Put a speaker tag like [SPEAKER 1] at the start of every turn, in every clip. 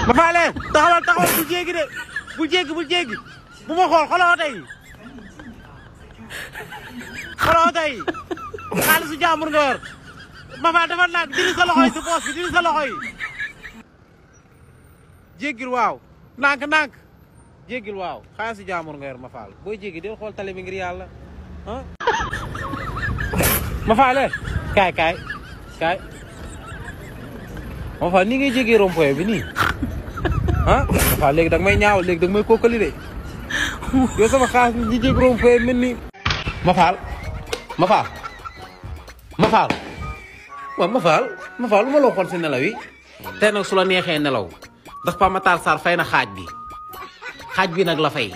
[SPEAKER 1] ma faale taxawal bul jéggi de bul jéggi bu ma xool xooloo tey xaalisu jàmbur nga yor ma faal dafa nag dindi sa loxo yi si poos bi dindi sa loxo yi jéggil waaw ndànk jéggil waaw xaalisu jàmbur nga yor ma faal booy jéggi del xool tali bi ngir yàlla ah ma faale kaay ma faal nii ngay jéggee rond-point bi nii ah ma faal léegi danga may ñaaw léegi danga may kookali de yow sama xaalis ñi jéggi rond-point mel ni ma faal waaw ma faal lu ma la waxoon si nelaw yi tey nag su la neexee nelaw ndax Pa Matar Sarr fay na xaaj bi nag la fay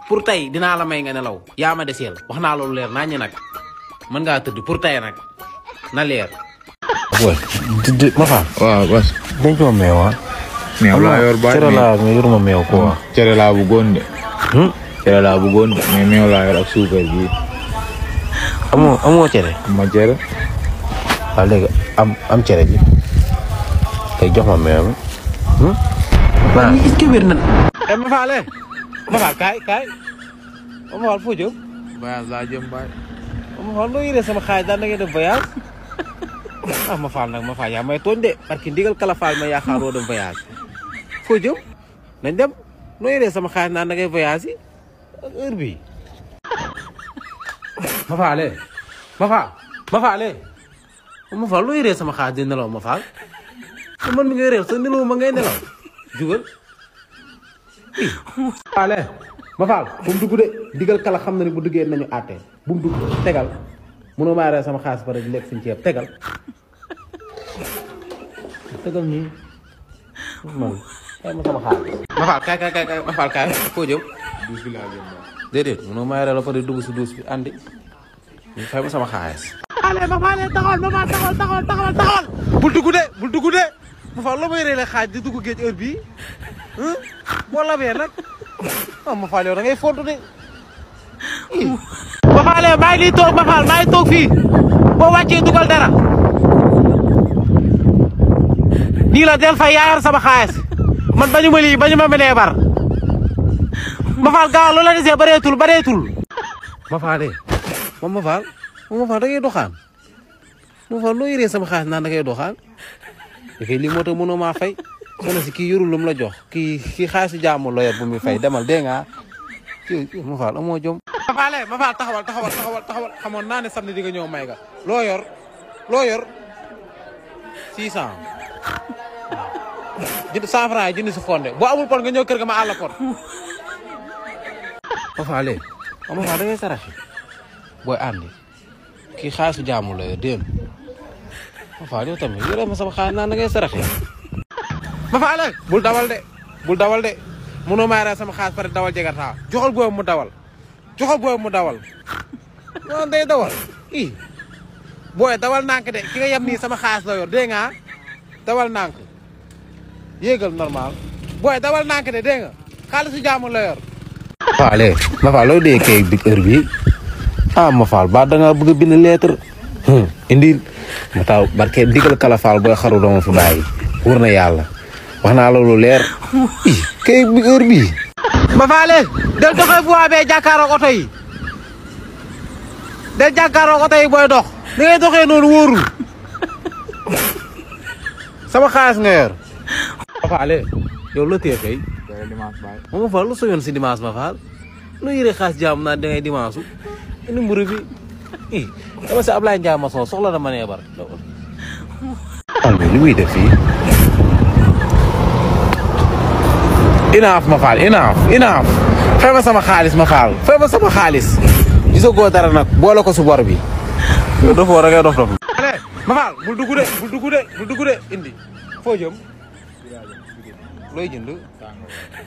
[SPEAKER 1] pour tey dinaa la may nga nelaw yaa ma deseel wax naa loolu leer naa ñu nag mën ngaa tëdd pour tey nag na leer. ma faal.
[SPEAKER 2] waaw bas.
[SPEAKER 1] denc ma meew ah.
[SPEAKER 2] meew laa yor baat
[SPEAKER 1] cere laa yoruma meew quoi.
[SPEAKER 2] cere laa bëggoon de. cere laa bëggoon de mais meew laa yor ak suukar gi.
[SPEAKER 1] amoo cere.
[SPEAKER 2] ma cere.
[SPEAKER 1] waaw léegi am cere ji tey jox ma meew mi. waaw est-ce que wér na. ma faal kaay ma faal foo jëm.
[SPEAKER 2] voyage laa jëm baay.
[SPEAKER 1] ma faal loo yëree sama xaalis daan da ngay def voyage. ma faal yaa may tooñ de parce que ndigal kala faal ma yaakaaroo dem voyage. foo jëm nañ dem loo yëree sama xaalis daan da ngay voyage yi heure bii. ma faal loo yëree sama xaalis di nelaw ma faal. man mi ngay réer sa nelaw ma ngay nelaw jugal. ma faal bu mu dugg de digal kala xam na ne bu duggee nañu àtte bu mu dugg tegal mënoo maa ree sama xaalis pare di lekk suñu ceeb tegal nii man xëy ma sama xaalis. ma faal kaay foo jëm.
[SPEAKER 2] duus bi laa jëm ba.
[SPEAKER 1] déedéet mënoo maa ree la pare dugg si duus bi andi xëy ma sama xaalis. ma faal taxawal bul dugg de ma faal la may reele xaaj di dugg géej heure bii boo labee nag ma faal yow da ngay fontu de. ma faal maa ngi toog ma faal maa ngi toog fii boo wàccee dugal dara nii la del fay yaayar sama xaalis man bañu ma mënee bar ma faal gaaw loola desee bareetul ma faal ma faal da ngay doxaan ma faal loo yëree sama xaalis naan da ngay doxaan léegi lii moo tax mënoo maa fay soxna si kii yorul lu mu la jox kii xaalisu jàmm la yor bu muy fay demal dégg nga ma faal amoo jom. ma faal taxawal xamoon naa ne samedi di nga ñëw may ga loo yor 600 jënd 100 francs jënd si fonde boo amul pot nga ñëw kër ga ma àll pot. ma faal da ngay saraxi booy àndi kii xaalisu jàmm la yor dégg ma faal yow tamit yore ma sama xaalis naan da ngay saraxi. ma faal bul dawal de mënoo maa sama xaalis pare dawal jegataa joxal boobu mu dawal non day dawal booy dawal nànk de ki nga yem nii sama xaalis la yor dégg nga dawal nànk yéegal normal booy dawal nànk de dégg nga xaalisu jaamu la yor. ma faal loo dee kay bi heure bi ma faal ba da nga bëgg a bind lettre indil ma taw barke digal kala faal booy xaru dama fi bàyyi wër na yàlla wax naa la lu leer kay bi heure bii. ma faale del doxee fu waabee jàkkaaroog oto yi booy dox ni ngay doxee noonu wóorul sama xaalis nga yor. ma faale yow la tee kay. ma faal lu soyoon si dimanche ma faal lu yëre xaalis jaam naa da ngay dimanche indi mburu bi dama si Ablaye Ndiaye ma soxla na ma nee bar. li muy def fii. inaaf ma faal inaaf fay ma sama xaalis ma faal fay ma sama xaalis gisagoo dara nag boole ko su bor bi yow dofoo rek dof ma faal bul dugg de indi foo jëm looy jënd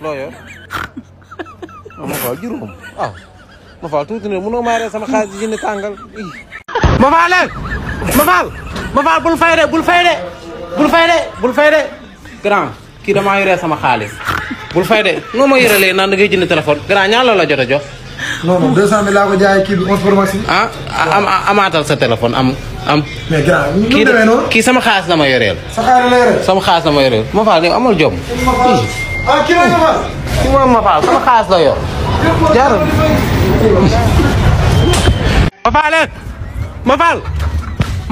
[SPEAKER 1] loo yor ma faal juróom ma faal tuuti ne mënoo maa ree sama xaalis di jënd tàngal ma faal bul fay de grand kii damaa yoree sama xaalis bul fay de noo ma yorelee naan da ngay jënd téléphone grand ñaar la jot a jox.
[SPEAKER 3] non 200 000 laa ko jaayee kii bi 11 Pro Max.
[SPEAKER 1] amaatal sa téléphone am. am.
[SPEAKER 3] mais grand nu mu demee noonu.
[SPEAKER 1] kii sama xaalis la ma yoreel.
[SPEAKER 3] sa xaalis la yoreel.
[SPEAKER 1] sama xaalis la ma yoreel ma faal yow amul jom.
[SPEAKER 3] ah kii la ma faal.
[SPEAKER 1] kii mooy ma faal sama xaalis la yor. jaar ma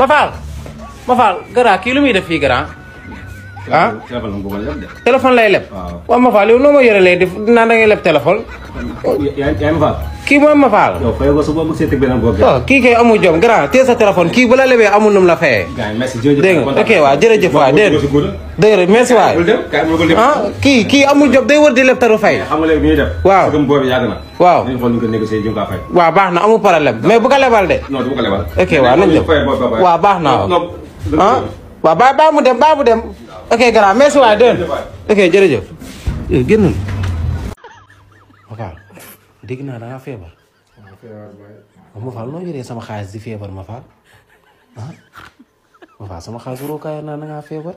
[SPEAKER 1] faal ma faal gara kii lu muy def fii gara ah téléphone lay leb. waaw ma faal yow noo ma yore lay def naan da ngay leb téléphone.
[SPEAKER 4] yaa ma faal.
[SPEAKER 1] kii mooy ma faal.
[SPEAKER 4] yow fayoo ko su boobu seet ak beneen bopp.
[SPEAKER 1] kii kay amul jom grand teel sa téléphone kii bu la lebee amul num la fayee. dégg nga ok waaw jërëjëf waay dégg nga merci waay. ah kii amul jom day wër di leb taru fay.
[SPEAKER 4] xam nga léegi bi ñuy def.
[SPEAKER 1] waaw
[SPEAKER 4] gëm boobu yàgg na.
[SPEAKER 1] waaw
[SPEAKER 4] nañu xool ñu ko négocier jëm kaa fay.
[SPEAKER 1] waaw baax na amul problème mais bu ko lebal de.
[SPEAKER 4] non du ko lebal.
[SPEAKER 1] ok waaw nañ dem waaw baax na waaw. waaw baa mu dem ok grand merci waay dégg nga ok jërëjëf. génnal. dégg naa da ngaa feebar. ma faal noo yoree sama xaalis di feebar ma faal ah ma faal sama xaalis waroo kaay naa da ngaa feebar.